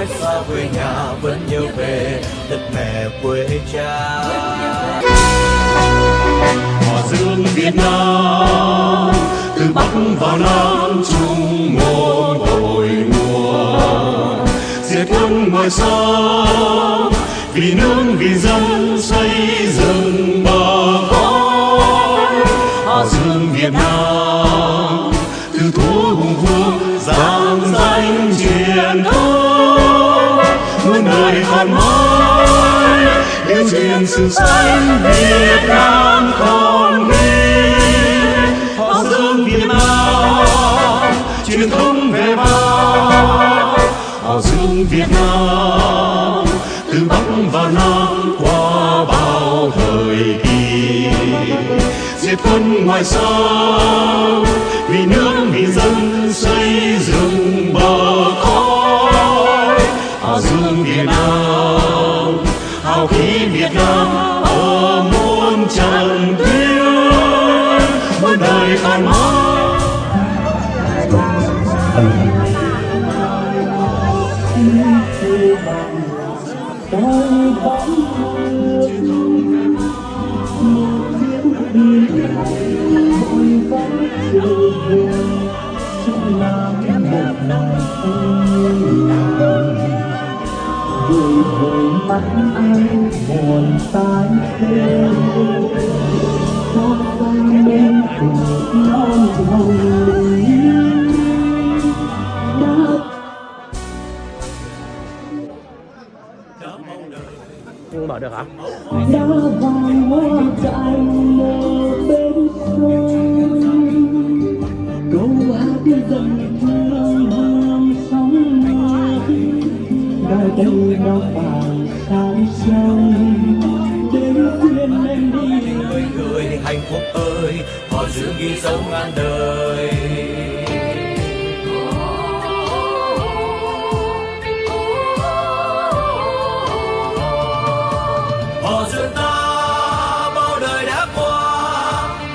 cách xa quê nhà vẫn nhớ về đất mẹ quê cha. Họ dương Việt Nam từ Bắc vào Nam chung một cội nguồn, diệt quân ngoài xa vì nước vì dân xây dựng bờ cõi. Họ dương Việt Nam từ thuở hùng vương giang danh truyền thống, muôn đời còn mãi lưu truyền sự xanh Việt Nam còn nguyên. Họ dương Việt Nam truyền thống về bao, họ dương Việt Nam từ Bắc và Nam qua bao thời kỳ, diệt quân ngoài xa vì nước vì dân xây dựng bờ cõi. Họ dương Việt Nam hào khí Việt Nam ở muôn trần tuyến, muôn đời còn mãi. Gửi về mắt anh buồn tái thế, xót xa nên tình non hồng Không mở được hả? đã vàng hoa cạnh một bên sông, câu hát dần thương hương sóng nơi đây đâu phải sao sông đến khuyên em đi. Người hạnh phúc ơi, họ giữ ghi dấu ngàn đời. Họ dưỡng ta bao đời đã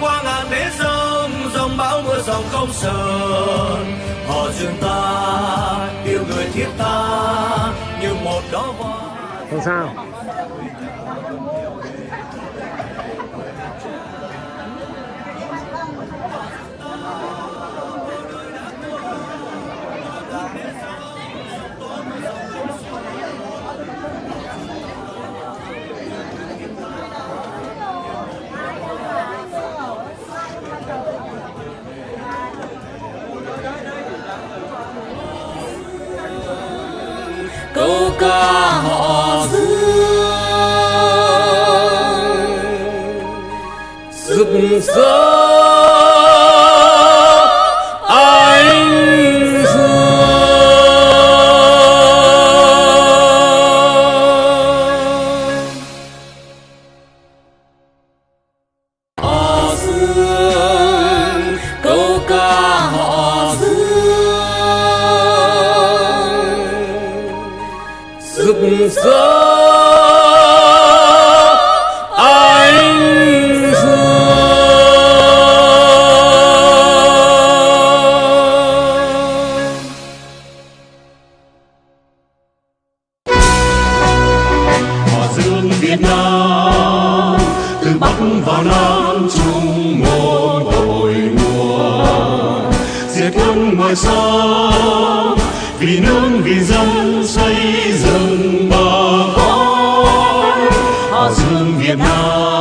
qua ngàn bể sông, dòng bão mưa dòng không sờn. Họ dưỡng ta yêu người thiết ta như một đóa hoa. Không sao. Câu ca họ rực rỡ ánh dương. Họ dương, câu ca họ rực rỡ ánh dương. Họ dương Việt Nam từ Bắc vào Nam chung một cội nguồn, diệt quân ngoài xa vì nước vì dân xây dựng bờ cõi. Họ dương Việt Nam